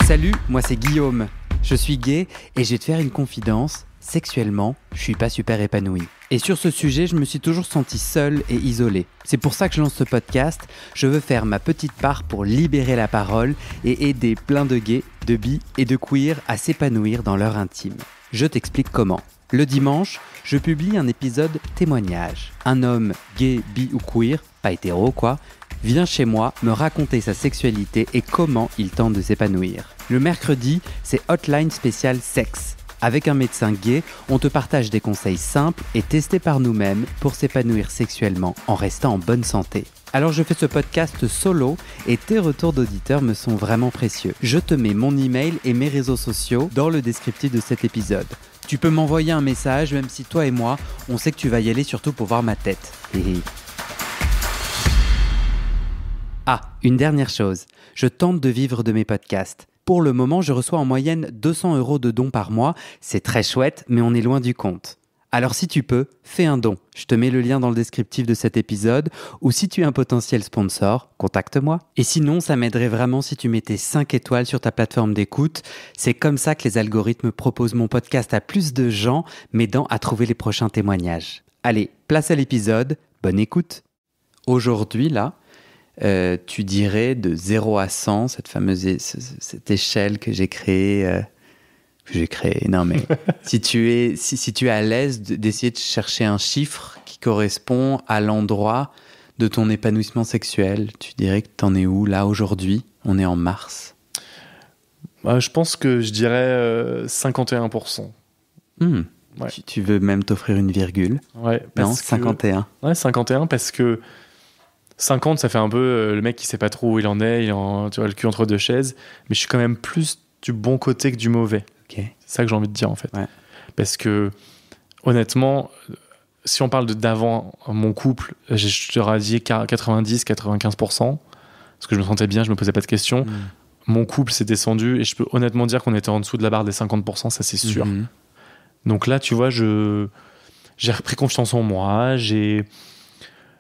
Salut, moi c'est Guillaume. Je suis gay et je vais te faire une confidence. Sexuellement, je suis pas super épanoui. Et sur ce sujet, je me suis toujours senti seul et isolé. C'est pour ça que je lance ce podcast. Je veux faire ma petite part pour libérer la parole et aider plein de gays, de bi et de queer à s'épanouir dans leur intime. Je t'explique comment. Le dimanche, je publie un épisode témoignage. Un homme gay, bi ou queer, pas hétéro quoi, vient chez moi me raconter sa sexualité et comment il tente de s'épanouir. Le mercredi, c'est Hotline spécial sexe. Avec un médecin gay, on te partage des conseils simples et testés par nous-mêmes pour s'épanouir sexuellement en restant en bonne santé. Alors je fais ce podcast solo et tes retours d'auditeurs me sont vraiment précieux. Je te mets mon email et mes réseaux sociaux dans le descriptif de cet épisode. Tu peux m'envoyer un message même si toi et moi, on sait que tu vas y aller surtout pour voir ma tête. Ah, une dernière chose, je tente de vivre de mes podcasts. Pour le moment, je reçois en moyenne 200 € de dons par mois. C'est très chouette, mais on est loin du compte. Alors si tu peux, fais un don. Je te mets le lien dans le descriptif de cet épisode. Ou si tu es un potentiel sponsor, contacte-moi. Et sinon, ça m'aiderait vraiment si tu mettais 5 étoiles sur ta plateforme d'écoute. C'est comme ça que les algorithmes proposent mon podcast à plus de gens, m'aidant à trouver les prochains témoignages. Allez, place à l'épisode. Bonne écoute. Aujourd'hui, là, tu dirais de 0 à 100, cette cette échelle que j'ai créée. Non mais si tu es à l'aise d'essayer de chercher un chiffre qui correspond à l'endroit de ton épanouissement sexuel, tu dirais que t'en es où là aujourd'hui ? On est en mars. Je pense que je dirais 51%. Ouais. Tu veux même t'offrir une virgule ? Ouais. Non, 51. Ouais, 51 parce que 50, ça fait un peu le mec qui sait pas trop où il en est, tu vois, le cul entre deux chaises. Mais je suis quand même plus du bon côté que du mauvais. Okay. C'est ça que j'ai envie de dire, en fait. Ouais. Parce que, honnêtement, si on parle d'avant mon couple, je te radiais 90-95%. Parce que je me sentais bien, je me posais pas de questions. Mon couple s'est descendu et je peux honnêtement dire qu'on était en dessous de la barre des 50%, ça c'est sûr. Donc là, tu vois, j'ai repris confiance en moi, j'ai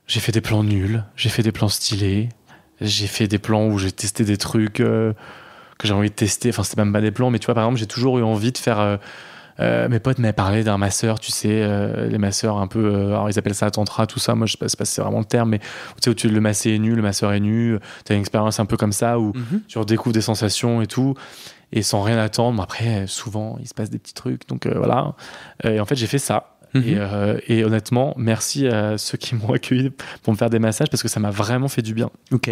fait des plans nuls, j'ai fait des plans stylés, j'ai fait des plans où j'ai testé des trucs que j'ai envie de tester. Enfin, c'était même pas des plans, mais tu vois, par exemple, j'ai toujours eu envie de faire... mes potes m'avaient parlé d'un masseur, tu sais, les masseurs un peu... alors, ils appellent ça tantra, tout ça. Moi, je sais pas si c'est vraiment le terme, mais tu sais, où le massé est nu, le masseur est nu. Tu as une expérience un peu comme ça, où tu redécouvres des sensations et tout, et sans rien attendre. Après, souvent, il se passe des petits trucs, donc voilà. Et en fait, j'ai fait ça. Et honnêtement, merci à ceux qui m'ont accueilli pour me faire des massages parce que ça m'a vraiment fait du bien. Ok.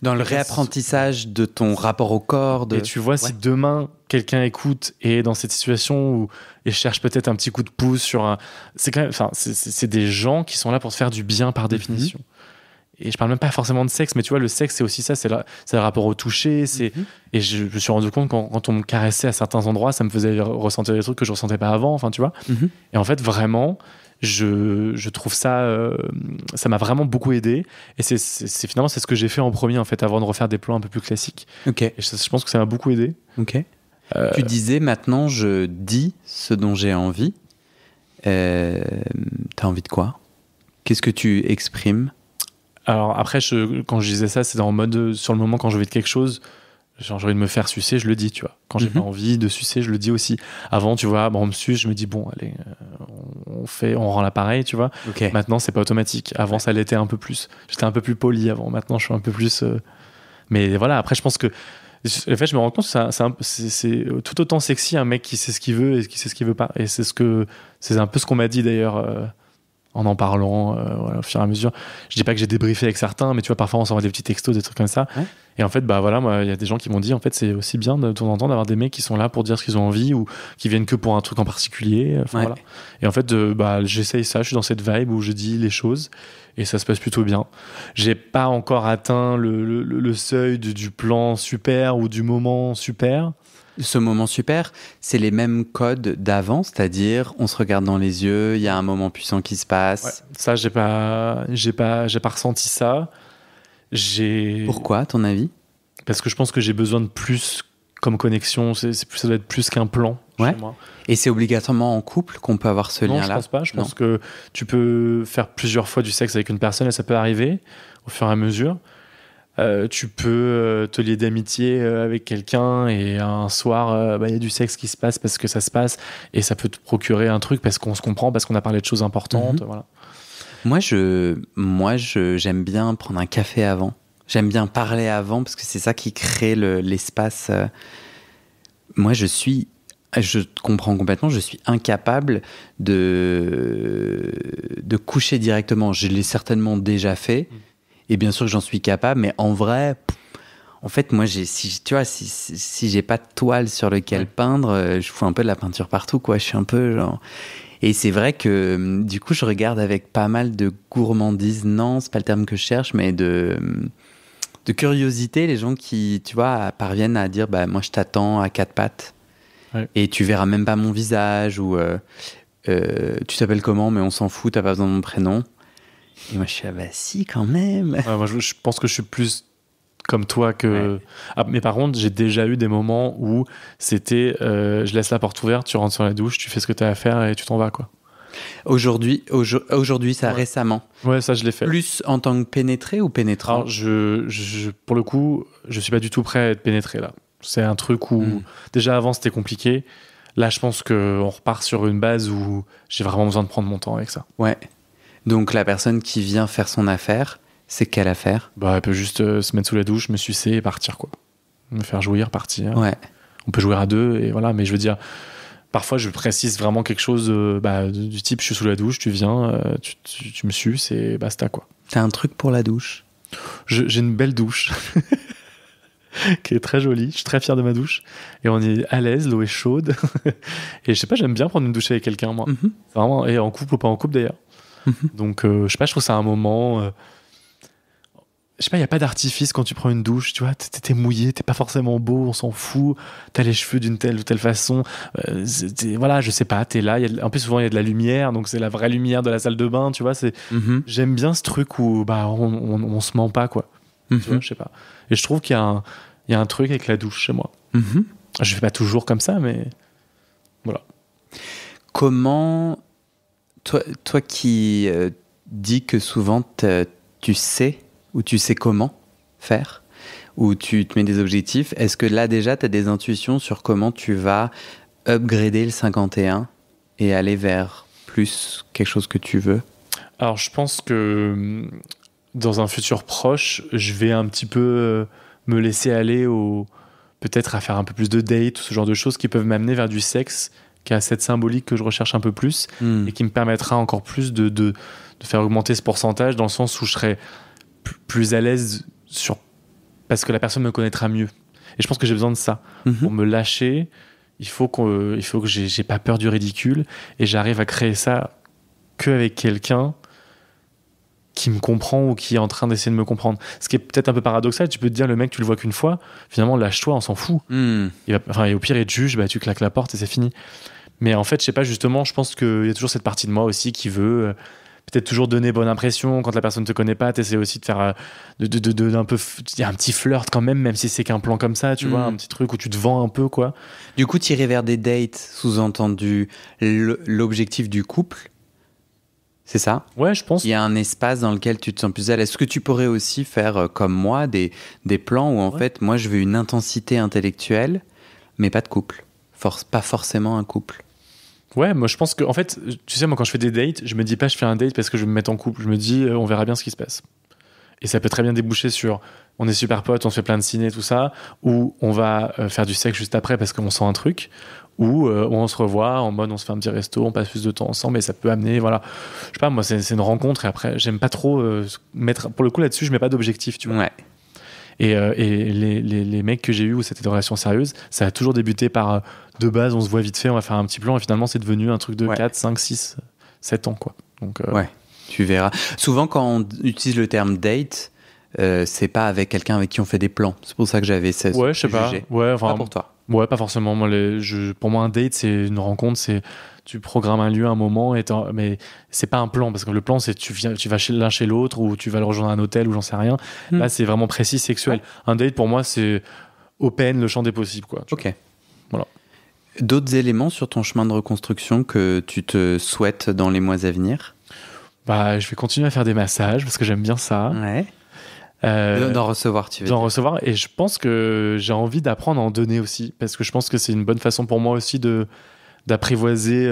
Dans le réapprentissage de ton rapport au corps. Et tu vois, si demain quelqu'un écoute et est dans cette situation et cherche peut-être un petit coup de pouce sur un. C'est quand même. Enfin, c'est des gens qui sont là pour se faire du bien par définition. Et je parle même pas forcément de sexe, mais tu vois, le sexe, c'est aussi ça, c'est le rapport au toucher. Et je me suis rendu compte quand on me caressait à certains endroits, ça me faisait ressentir des trucs que je ressentais pas avant, enfin, tu vois. Et en fait, vraiment, je trouve ça, ça m'a vraiment beaucoup aidé. Et finalement, c'est ce que j'ai fait en premier, en fait, avant de refaire des plans un peu plus classiques. Ok. Et je pense que ça m'a beaucoup aidé. Ok. Tu disais, maintenant, je dis ce dont j'ai envie. T'as envie de quoi ? Qu'est-ce que tu exprimes ? Alors après, quand je disais ça, c'est en mode, sur le moment, quand j'ai envie de quelque chose, genre j'ai envie de me faire sucer, je le dis, tu vois. Quand j'ai pas envie de sucer, je le dis aussi. Avant, tu vois, on me suce, je me dis, bon, allez, on rend l'appareil, tu vois. Okay. Maintenant, c'est pas automatique. Avant, ça l'était un peu plus. J'étais un peu plus poli avant. Maintenant, je suis un peu plus... Mais voilà, après, je pense que... En fait, je me rends compte que c'est tout autant sexy un mec qui sait ce qu'il veut et qui sait ce qu'il veut pas. Et c'est un peu ce qu'on m'a dit, d'ailleurs... en parlant voilà, au fur et à mesure. Je dis pas que j'ai débriefé avec certains, mais tu vois, parfois on s'envoie des petits textos, des trucs comme ça. Ouais. Et en fait, bah voilà, moi, il y a des gens qui m'ont dit, en fait, c'est aussi bien de temps en temps d'avoir des mecs qui sont là pour dire ce qu'ils ont envie ou qui viennent que pour un truc en particulier. Voilà. Et en fait, j'essaye ça, je suis dans cette vibe où je dis les choses et ça se passe plutôt bien. J'ai pas encore atteint le seuil du plan super ou du moment super. Ce moment super, c'est les mêmes codes d'avant, c'est-à-dire on se regarde dans les yeux, il y a un moment puissant qui se passe. Ouais, ça, j'ai pas ressenti ça. Pourquoi, à ton avis ? Parce que je pense que j'ai besoin de plus comme connexion. Ça doit être plus qu'un plan. Ouais. Chez moi. Et c'est obligatoirement en couple qu'on peut avoir ce lien-là ? Non, je pense pas. Je pense que tu peux faire plusieurs fois du sexe avec une personne et ça peut arriver au fur et à mesure. Tu peux te lier d'amitié avec quelqu'un et un soir, y a du sexe qui se passe parce que ça se passe et ça peut te procurer un truc parce qu'on se comprend, parce qu'on a parlé de choses importantes. Voilà. Moi, j'aime bien prendre un café avant. J'aime bien parler avant parce que c'est ça qui crée l'espace. Moi, je te comprends complètement, je suis incapable de coucher directement. Je l'ai certainement déjà fait. Et bien sûr que j'en suis capable, mais en vrai, en fait, moi, si j'ai pas de toile sur lequel peindre, je fous un peu de la peinture partout, quoi. Je suis un peu genre... Et c'est vrai que, du coup, je regarde avec pas mal de gourmandise. Non, c'est pas le terme que je cherche, mais de curiosité, les gens qui, tu vois, parviennent à dire, moi, je t'attends à quatre pattes. Ouais. Et tu verras même pas mon visage, ou tu t'appelles comment, mais on s'en fout, t'as pas besoin de mon prénom. Et moi, je suis si, quand même. Ouais, moi, je pense que je suis plus comme toi que... Ouais. Ah, mais par contre, j'ai déjà eu des moments où c'était je laisse la porte ouverte, tu rentres sur la douche, tu fais ce que t'as à faire et tu t'en vas, quoi. Aujourd'hui, ça, récemment. Ouais, ça, je l'ai fait. Plus en tant que pénétré ou pénétrant? Alors, pour le coup, je suis pas du tout prêt à être pénétré, là. C'est un truc où... Déjà, avant, c'était compliqué. Là, je pense qu'on repart sur une base où j'ai vraiment besoin de prendre mon temps avec ça. Ouais. Donc, la personne qui vient faire son affaire, c'est quelle affaire? Elle peut juste se mettre sous la douche, me sucer et partir, quoi. Me faire jouir, partir. Ouais. On peut jouer à deux, et voilà. Mais je veux dire, parfois, je précise vraiment quelque chose du type, je suis sous la douche, tu viens, tu me suces et basta, quoi. T'as un truc pour la douche? J'ai une belle douche qui est très jolie. Je suis très fier de ma douche. Et on est à l'aise, l'eau est chaude. Et je sais pas, j'aime bien prendre une douche avec quelqu'un, moi. Mm-hmm. C'est vraiment, et en couple ou pas en couple, d'ailleurs. Mm-hmm. Donc, je sais pas, je trouve ça un moment... je sais pas, il n'y a pas d'artifice quand tu prends une douche, tu vois, t'es mouillé, t'es pas forcément beau, on s'en fout, t'as les cheveux d'une telle ou telle façon, voilà, je sais pas, t'es là, en plus souvent il y a de la lumière, donc c'est la vraie lumière de la salle de bain, tu vois, j'aime bien ce truc où on se ment pas, quoi, tu vois, je sais pas. Et je trouve qu'il y a un truc avec la douche chez moi. Je fais pas toujours comme ça, mais voilà. Comment, toi qui dis que souvent tu sais, ou tu sais comment faire, ou tu te mets des objectifs, est-ce que là déjà tu as des intuitions sur comment tu vas upgrader le 51 et aller vers plus quelque chose que tu veux? Alors je pense que dans un futur proche, je vais un petit peu me laisser aller peut-être à faire un peu plus de dates, ce genre de choses qui peuvent m'amener vers du sexe qui a cette symbolique que je recherche un peu plus et qui me permettra encore plus de faire augmenter ce pourcentage dans le sens où je serai plus à l'aise parce que la personne me connaîtra mieux. Et je pense que j'ai besoin de ça. Pour me lâcher, il faut que j'ai pas peur du ridicule et j'arrive à créer ça qu'avec quelqu'un qui me comprend ou qui est en train d'essayer de me comprendre. Ce qui est peut-être un peu paradoxal, tu peux te dire, le mec, tu le vois qu'une fois, finalement, lâche-toi, on s'en fout. Et au pire, il te juge, tu claques la porte et c'est fini. Mais en fait, je sais pas, justement, je pense qu'il y a toujours cette partie de moi aussi qui veut... peut-être toujours donner bonne impression quand la personne ne te connaît pas, t'essaies aussi de faire un peu, il y a un petit flirt quand même si c'est qu'un plan comme ça, tu vois, un petit truc où tu te vends un peu, quoi. Du coup, tirer vers des dates, sous-entendu l'objectif du couple, c'est ça? Ouais, je pense. Il y a un espace dans lequel tu te sens plus à l'aise. Est-ce que tu pourrais aussi faire comme moi des plans où en fait, moi je veux une intensité intellectuelle, mais pas de couple, pas forcément un couple? Ouais, moi je pense que, en fait, tu sais, moi quand je fais des dates, je me dis pas je fais un date parce que je vais me mettre en couple. Je me dis on verra bien ce qui se passe. Et ça peut très bien déboucher sur on est super potes, on se fait plein de ciné, tout ça, ou on va faire du sexe juste après parce qu'on sent un truc, ou on se revoit en mode on se fait un petit resto, on passe plus de temps ensemble et ça peut amener, voilà. Je sais pas, moi c'est une rencontre et après j'aime pas trop mettre, pour le coup là-dessus, je mets pas d'objectif, tu vois. Ouais. Et les mecs que j'ai eu où c'était des relations sérieuses, ça a toujours débuté par de base, on se voit vite fait, on va faire un petit plan et finalement c'est devenu un truc de 4, 5, 6, 7 ans, quoi. Donc, ouais, tu verras. Souvent quand on utilise le terme date, c'est pas avec quelqu'un avec qui on fait des plans. C'est pour ça que j'avais ce ouais, je sais pas. Ouais, enfin, pas pour toi. Ouais, pas forcément. Moi, pour moi, un date, c'est une rencontre, c'est tu programmes un lieu, un moment, mais c'est pas un plan, parce que le plan, c'est tu vas l'un chez l'autre, ou tu vas le rejoindre à un hôtel, ou j'en sais rien. Là, c'est vraiment précis, sexuel. Un date, pour moi, c'est open, le champ des possibles, quoi. Ok. Voilà. D'autres éléments sur ton chemin de reconstruction que tu te souhaites dans les mois à venir? Je vais continuer à faire des massages, parce que j'aime bien ça. Ouais. D'en recevoir, tu veux d'en dire. recevoir. Et je pense que j'ai envie d'apprendre à en donner aussi, parce que je pense que c'est une bonne façon pour moi aussi d'apprivoiser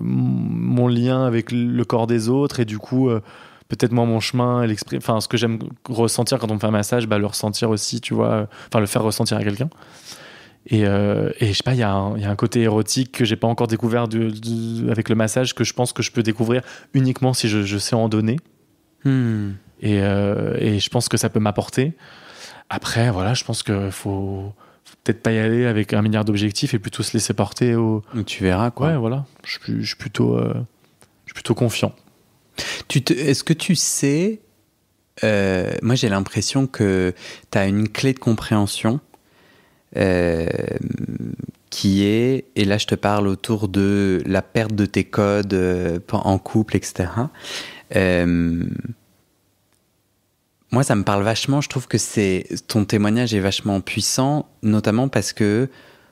mon lien avec le corps des autres, et du coup peut-être moi mon chemin, enfin ce que j'aime ressentir quand on me fait un massage, le ressentir aussi, tu vois, enfin le faire ressentir à quelqu'un. Et je sais pas, il y a un côté érotique que j'ai pas encore découvert avec le massage, que je pense que je peux découvrir uniquement si je sais en donner. Et je pense que ça peut m'apporter. Après, voilà, je pense qu'il faut peut-être pas y aller avec 1 milliard d'objectifs et plutôt se laisser porter au... Donc tu verras, quoi. Ouais, voilà. Je suis plutôt confiant. Est-ce que tu sais... moi, j'ai l'impression que tu as une clé de compréhension qui est... Et là, je te parle autour de la perte de tes codes en couple, etc. Moi, ça me parle vachement. Je trouve que ton témoignage est vachement puissant, notamment parce que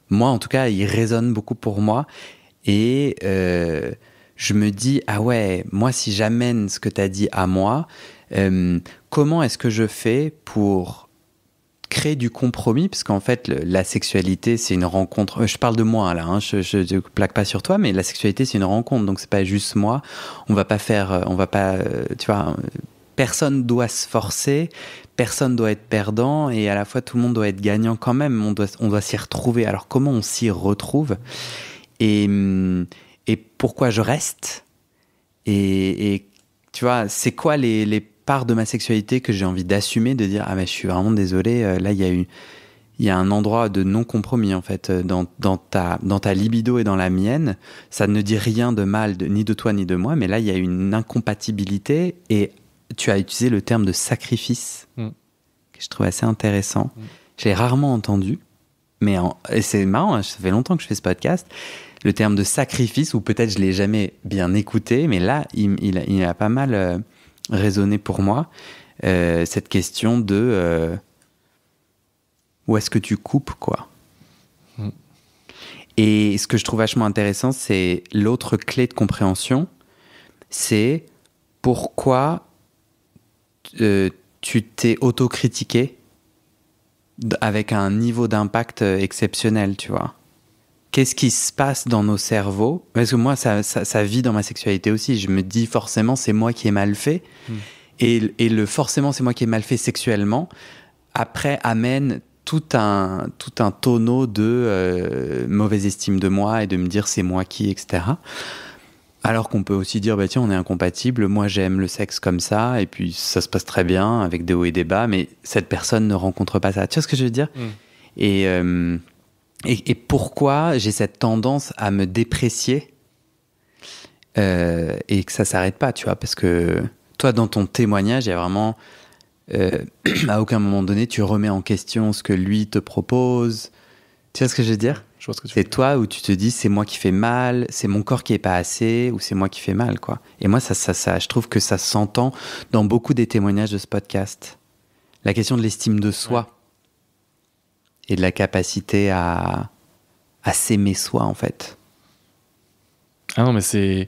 moi, en tout cas, il résonne beaucoup pour moi. Et je me dis, ah ouais, moi, si j'amène ce que tu as dit à moi, comment est-ce que je fais pour créer du compromis? Parce qu'en fait, la sexualité, c'est une rencontre. Je parle de moi, là, hein, je ne plaque pas sur toi, mais la sexualité, c'est une rencontre. Donc, c'est pas juste moi. On va pas, tu vois... Personne doit se forcer, personne doit être perdant, et à la fois tout le monde doit être gagnant quand même. On doit s'y retrouver. Alors comment on s'y retrouve, et pourquoi je reste, et tu vois, c'est quoi les parts de ma sexualité que j'ai envie d'assumer, de dire ah mais je suis vraiment désolé, là il y a un endroit de non-compromis en fait dans ta libido et dans la mienne. Ça ne dit rien de mal ni de toi ni de moi, mais là il y a une incompatibilité. Et tu as utilisé le terme de sacrifice, que je trouve assez intéressant. Je l'ai rarement entendu, et c'est marrant, hein, ça fait longtemps que je fais ce podcast. Le terme de sacrifice, ou peut-être je ne l'ai jamais bien écouté, mais là, il a pas mal résonné pour moi. Cette question de où est-ce que tu coupes, quoi. Et ce que je trouve vachement intéressant, c'est l'autre clé de compréhension, c'est pourquoi tu t'es autocritiqué avec un niveau d'impact exceptionnel, tu vois. Qu'est-ce qui se passe dans nos cerveaux? Parce que moi, ça vit dans ma sexualité aussi. Je me dis forcément, c'est moi qui ai mal fait. Et forcément, c'est moi qui ai mal fait sexuellement. Après, amène tout un tonneau de mauvaise estime de moi et de me dire c'est moi qui, etc. Alors qu'on peut aussi dire, bah tiens, on est incompatibles, moi j'aime le sexe comme ça, et puis ça se passe très bien, avec des hauts et des bas, mais cette personne ne rencontre pas ça. Tu vois ce que je veux dire? Et pourquoi j'ai cette tendance à me déprécier et que ça s'arrête pas, tu vois? Parce que toi, dans ton témoignage, il y a vraiment... à aucun moment donné, tu remets en question ce que lui te propose. Tu vois ce que je veux dire? Je vois ce que tu c'est veux dire. toi où tu te dis c'est moi qui fais mal, c'est mon corps qui est pas assez, ou c'est moi qui fais mal, quoi. Et moi, ça, je trouve que ça s'entend dans beaucoup des témoignages de ce podcast. La question de l'estime de soi et de la capacité à s'aimer soi, en fait. Ah non, mais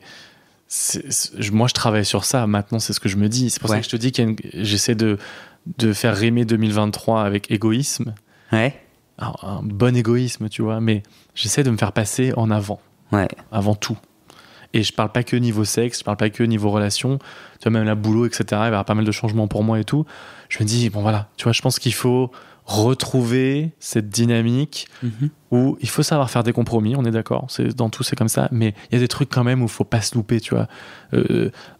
moi, je travaille sur ça. Maintenant, c'est ce que je me dis. C'est pour ça que je te dis j'essaie de faire rimer 2023 avec égoïsme. Ouais. Alors, un bon égoïsme, tu vois, mais j'essaie de me faire passer en avant. Ouais. Avant tout. Et je parle pas que niveau sexe, je parle pas que niveau relation. Tu vois, même la boulot, etc. Il va y avoir pas mal de changements pour moi et tout. Je me dis, bon voilà, tu vois, je pense qu'il faut retrouver cette dynamique où il faut savoir faire des compromis, on est d'accord, dans tout c'est comme ça, mais il y a des trucs quand même où il faut pas se louper, tu vois.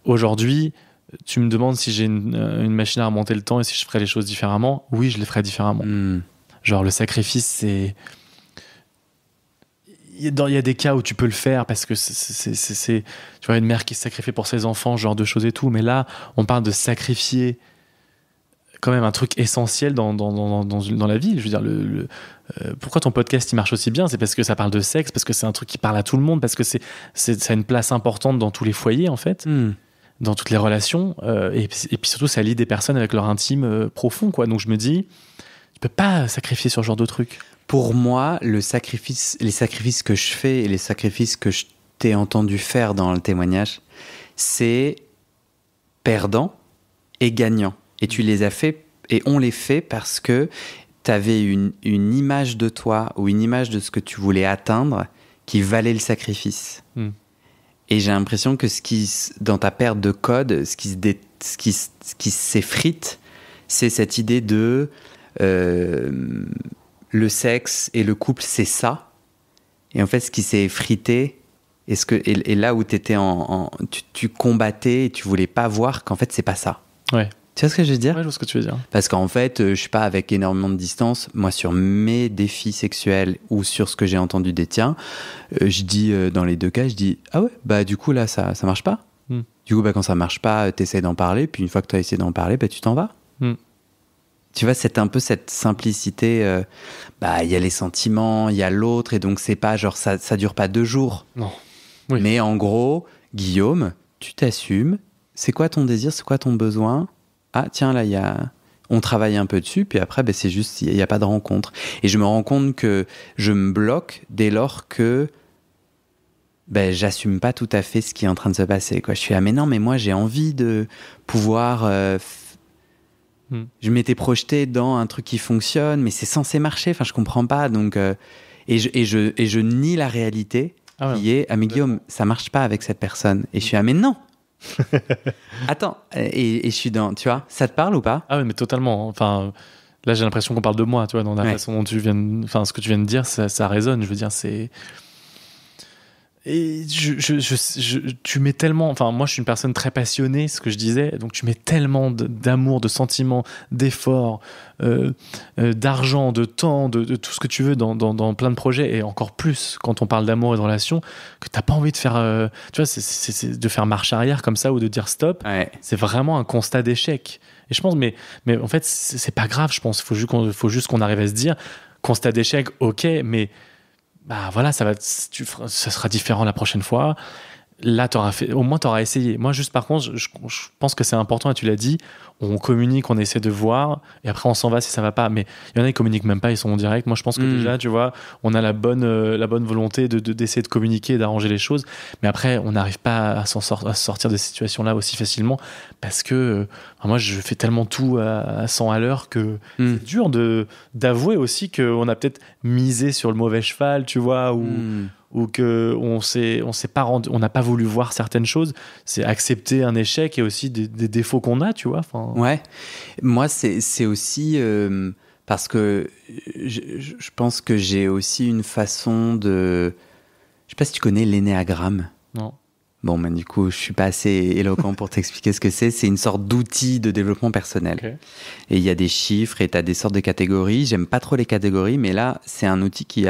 Aujourd'hui, tu me demandes si j'ai une machine à remonter le temps et si je ferais les choses différemment. Oui, je les ferais différemment. Genre le sacrifice, c'est... Il y a des cas où tu peux le faire parce que c'est tu vois, une mère qui se sacrifie pour ses enfants, ce genre de choses et tout, mais là, on parle de sacrifier quand même un truc essentiel dans la vie. Je veux dire, pourquoi ton podcast il marche aussi bien? C'est parce que ça parle de sexe, parce que c'est un truc qui parle à tout le monde, parce que ça a une place importante dans tous les foyers, en fait, dans toutes les relations, et puis surtout, ça lie des personnes avec leur intime profond, quoi. Donc je me dis, tu peux pas sacrifier sur ce genre de truc. Pour moi, les sacrifices que je fais et les sacrifices que je t'ai entendu faire dans le témoignage, c'est perdant et gagnant. Et tu les as fait, et on les fait parce que tu avais une image de toi ou une image de ce que tu voulais atteindre qui valait le sacrifice. Et j'ai l'impression que dans ta perte de code, ce qui s'effrite, c'est cette idée de le sexe et le couple, c'est ça. Et en fait, ce qui s'est effrité, et là où tu combattais et tu voulais pas voir qu'en fait, c'est pas ça. Ouais. Tu vois ce que je veux dire ? Ouais, je vois ce que tu veux dire. Parce qu'en fait, je suis pas avec énormément de distance. Moi, sur mes défis sexuels ou sur ce que j'ai entendu des tiens, je dis, dans les deux cas, je dis, ah ouais, bah du coup, là, ça marche pas. Du coup, bah, quand ça marche pas, t'essaies d'en parler. Puis une fois que tu as essayé d'en parler, bah, tu t'en vas. Tu vois, c'est un peu cette simplicité. Bah, il y a les sentiments, il y a l'autre. Et donc, c'est pas genre, ça dure pas 2 jours. Non. Oui. Mais en gros, Guillaume, tu t'assumes. C'est quoi ton désir ? C'est quoi ton besoin ? Ah, tiens, là, on travaille un peu dessus, puis après, c'est juste, il n'y a pas de rencontre. Et je me rends compte que je me bloque dès lors que j'assume pas tout à fait ce qui est en train de se passer, quoi. Je suis, mais non, mais moi, j'ai envie de pouvoir... Je m'étais projeté dans un truc qui fonctionne, mais c'est censé marcher, enfin, je comprends pas. Donc, et je nie la réalité qui est, mais Guillaume, ça marche pas avec cette personne. Et je suis, mais non. Attends, et je suis dans, tu vois, ça te parle ou pas ? Ah oui, mais totalement. Enfin, là, j'ai l'impression qu'on parle de moi, tu vois, dans la façon dont ce que tu viens de dire, ça résonne. Je veux dire, c'est. Et tu mets tellement. Enfin, moi, je suis une personne très passionnée, ce que je disais. Donc, tu mets tellement d'amour, de sentiments, d'efforts, d'argent, de temps, de tout ce que tu veux dans plein de projets, et encore plus quand on parle d'amour et de relations, que t'as pas envie de faire. Tu vois, c'est de faire marche arrière comme ça ou de dire stop. Ouais. C'est vraiment un constat d'échec. Et je pense, mais en fait, c'est pas grave. Je pense, faut juste qu'on arrive à se dire, constat d'échec, ok, mais. Bah voilà, ça sera différent la prochaine fois. Là, au moins, tu auras essayé. Moi, juste par contre, je pense que c'est important, et tu l'as dit, on communique, on essaie de voir, et après, on s'en va si ça va pas. Mais il y en a qui communiquent même pas, ils sont en direct. Moi, je pense que déjà, tu vois, on a la bonne volonté d'essayer de communiquer, d'arranger les choses. Mais après, on n'arrive pas à sortir de ces situations-là aussi facilement, parce que moi, je fais tellement tout à 100 à l'heure que c'est dur d'avouer aussi qu'on a peut-être misé sur le mauvais cheval, tu vois, ou que on n'a pas voulu voir certaines choses. C'est accepter un échec et aussi des défauts qu'on a, tu vois. Enfin... Ouais, moi c'est aussi parce que je pense que j'ai aussi une façon de... Je sais pas si tu connais l'énéagramme. Non. Bon, du coup, je suis pas assez éloquent pour t'expliquer ce que c'est. C'est une sorte d'outil de développement personnel. Okay. Et il y a des chiffres et tu as des sortes de catégories. J'aime pas trop les catégories, mais là, c'est un outil qui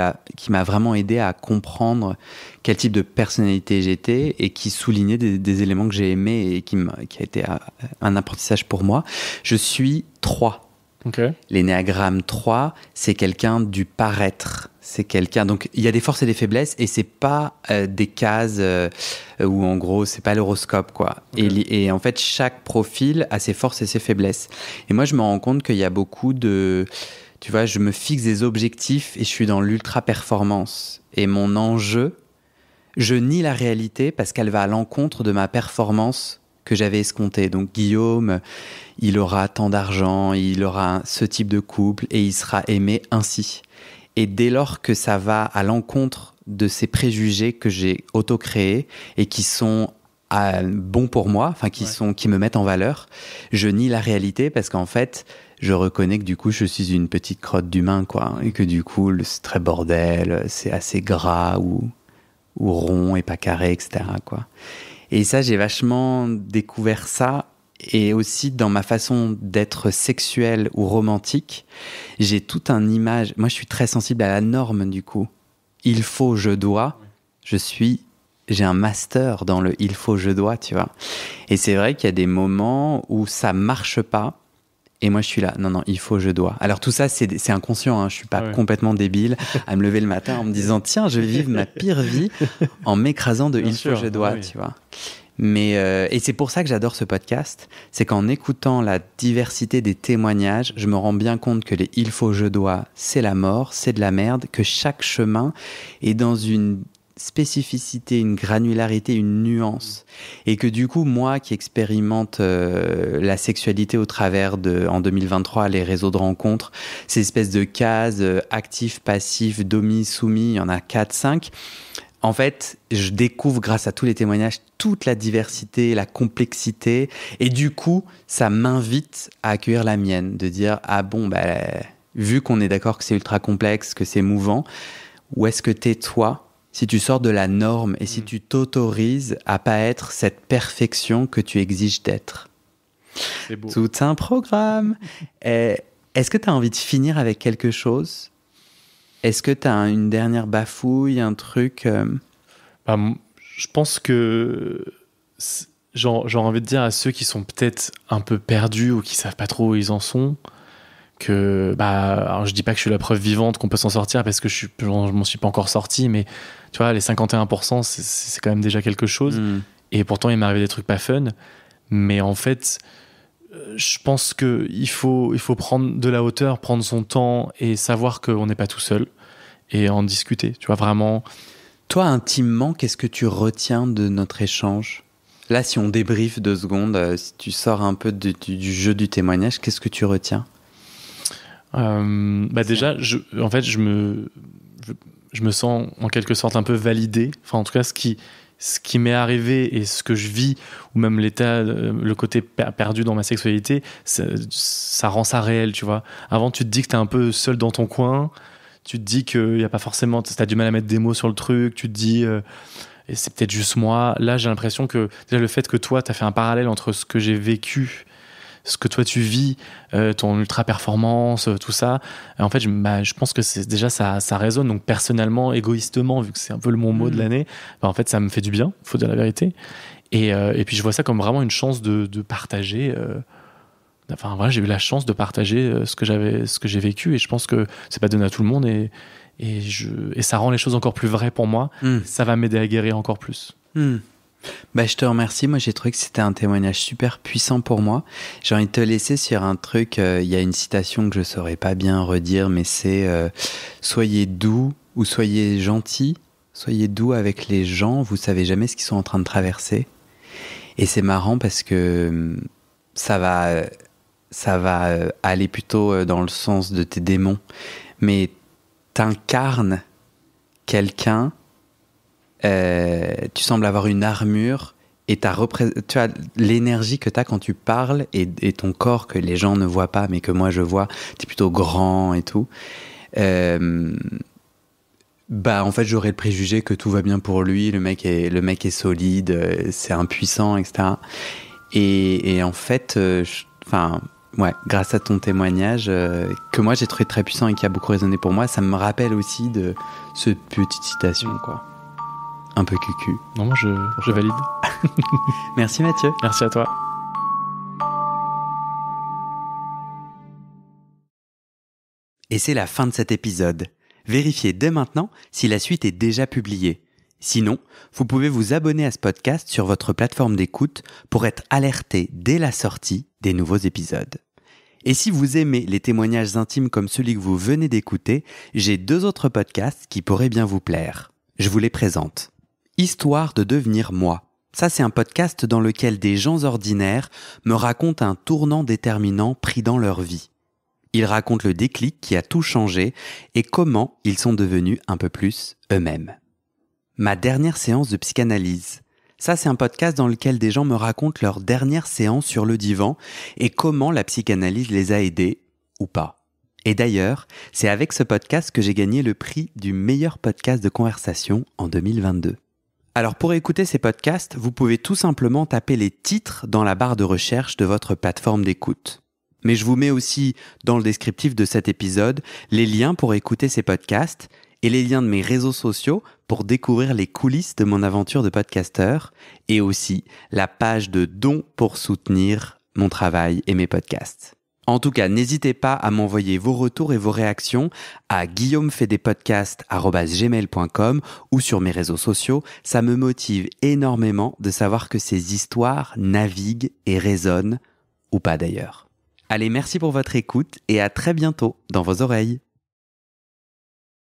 m'a vraiment aidé à comprendre quel type de personnalité j'étais et qui soulignait des éléments que j'ai aimés et qui a été un apprentissage pour moi. Je suis 3. Okay. L'énéagramme 3, c'est quelqu'un du paraître. C'est quelqu'un. Donc, il y a des forces et des faiblesses, et c'est pas des cases où, en gros, c'est pas l'horoscope, quoi. Okay. Et en fait, chaque profil a ses forces et ses faiblesses. Et moi, je me rends compte qu'il y a beaucoup de. Tu vois, je me fixe des objectifs et je suis dans l'ultra-performance. Et mon enjeu, je nie la réalité parce qu'elle va à l'encontre de ma performance que j'avais escompté. Donc Guillaume, il aura tant d'argent, il aura ce type de couple et il sera aimé ainsi. Et dès lors que ça va à l'encontre de ces préjugés que j'ai auto-créés et qui sont bons pour moi, enfin qui me mettent en valeur, je nie la réalité parce qu'en fait, je reconnais que du coup, je suis une petite crotte d'humain, quoi, et que du coup, c'est très bordel, c'est assez gras ou rond et pas carré, etc., quoi. Et ça, j'ai vachement découvert ça. Et aussi, dans ma façon d'être sexuelle ou romantique, j'ai toute une image. Moi, je suis très sensible à la norme, du coup. Il faut, je dois. J'ai un master dans le il faut, je dois, tu vois. Et c'est vrai qu'il y a des moments où ça marche pas. Et moi, je suis là, non, il faut, je dois. Alors tout ça, c'est inconscient, hein. Je suis pas complètement débile à me lever le matin en me disant, tiens, je vais vivre ma pire vie en m'écrasant de il faut, je dois, tu vois. Mais et c'est pour ça que j'adore ce podcast, c'est qu'en écoutant la diversité des témoignages, je me rends bien compte que les il faut, je dois, c'est la mort, c'est de la merde, que chaque chemin est dans une spécificité, une granularité, une nuance. Et que du coup, moi qui expérimente la sexualité au travers en 2023, les réseaux de rencontres, ces espèces de cases, actif, passif, domi, soumis, il y en a 4, 5. En fait, je découvre grâce à tous les témoignages toute la diversité, la complexité. Et du coup, ça m'invite à accueillir la mienne, de dire « Ah bon, vu qu'on est d'accord que c'est ultra complexe, que c'est mouvant, où est-ce que t'es toi ?» Si tu sors de la norme et si tu t'autorises à pas être cette perfection que tu exiges d'être. C'est beau. Tout un programme. Est-ce que tu as envie de finir avec quelque chose ? Est-ce que tu as une dernière bafouille, un truc Je pense que j'aurais envie de dire à ceux qui sont peut-être un peu perdus ou qui savent pas trop où ils en sont, que alors je dis pas que je suis la preuve vivante qu'on peut s'en sortir parce que je m'en suis pas encore sorti, mais tu vois, les 51%, c'est quand même déjà quelque chose. Et pourtant, il m'est arrivé des trucs pas fun. Mais en fait, je pense qu'il faut prendre de la hauteur, prendre son temps et savoir qu'on n'est pas tout seul et en discuter. Tu vois, vraiment. Toi, intimement, qu'est-ce que tu retiens de notre échange ? Là, si on débriefe 2 secondes, si tu sors un peu du jeu du témoignage, qu'est-ce que tu retiens ? Déjà, en fait, je me sens en quelque sorte un peu validé. Enfin, en tout cas, ce qui m'est arrivé et ce que je vis, ou même le côté perdu dans ma sexualité, ça rend ça réel, tu vois. Avant, tu te dis que t'es un peu seul dans ton coin, tu te dis qu'il y a pas forcément, t'as du mal à mettre des mots sur le truc, tu te dis, et c'est peut-être juste moi. Là, j'ai l'impression que déjà le fait que toi, t'as fait un parallèle entre ce que j'ai vécu, ce que toi tu vis, ton ultra performance, tout ça. Et en fait, je pense que c'est déjà ça résonne. Donc personnellement, égoïstement, vu que c'est un peu mon mot de l'année, en fait, ça me fait du bien. Faut dire la vérité. Et puis je vois ça comme vraiment une chance de partager. Enfin voilà, j'ai eu la chance de partager ce que j'ai vécu, et je pense que c'est pas donné à tout le monde, et ça rend les choses encore plus vraies pour moi. Ça va m'aider à guérir encore plus. Je te remercie. Moi, j'ai trouvé que c'était un témoignage super puissant pour moi. J'ai envie de te laisser sur un truc. Il y a une citation que je saurais pas bien redire, mais c'est soyez doux ou soyez gentil. Soyez doux avec les gens. Vous savez jamais ce qu'ils sont en train de traverser. Et c'est marrant parce que ça va aller plutôt dans le sens de tes démons. Mais t'incarnes quelqu'un. Tu sembles avoir une armure et tu as l'énergie que tu as quand tu parles, et ton corps que les gens ne voient pas mais que moi je vois, tu es plutôt grand et tout. En fait, j'aurais le préjugé que tout va bien pour lui, le mec est solide, c'est impuissant, etc. Et en fait, grâce à ton témoignage, que moi j'ai trouvé très puissant et qui a beaucoup résonné pour moi, ça me rappelle aussi de cette petite citation, quoi. Un peu cucu. Non, moi je valide. Merci Mathieu. Merci à toi. Et c'est la fin de cet épisode. Vérifiez dès maintenant si la suite est déjà publiée. Sinon, vous pouvez vous abonner à ce podcast sur votre plateforme d'écoute pour être alerté dès la sortie des nouveaux épisodes. Et si vous aimez les témoignages intimes comme celui que vous venez d'écouter, j'ai 2 autres podcasts qui pourraient bien vous plaire. Je vous les présente. Histoire de devenir moi. Ça, c'est un podcast dans lequel des gens ordinaires me racontent un tournant déterminant pris dans leur vie. Ils racontent le déclic qui a tout changé et comment ils sont devenus un peu plus eux-mêmes. Ma dernière séance de psychanalyse. Ça, c'est un podcast dans lequel des gens me racontent leur dernière séance sur le divan et comment la psychanalyse les a aidés, ou pas. Et d'ailleurs, c'est avec ce podcast que j'ai gagné le prix du meilleur podcast de conversation en 2022. Alors pour écouter ces podcasts, vous pouvez tout simplement taper les titres dans la barre de recherche de votre plateforme d'écoute. Mais je vous mets aussi dans le descriptif de cet épisode les liens pour écouter ces podcasts et les liens de mes réseaux sociaux pour découvrir les coulisses de mon aventure de podcasteur, et aussi la page de dons pour soutenir mon travail et mes podcasts. En tout cas, n'hésitez pas à m'envoyer vos retours et vos réactions à guillaumefedepodcast@gmail.com ou sur mes réseaux sociaux. Ça me motive énormément de savoir que ces histoires naviguent et résonnent, ou pas d'ailleurs. Allez, merci pour votre écoute et à très bientôt dans vos oreilles.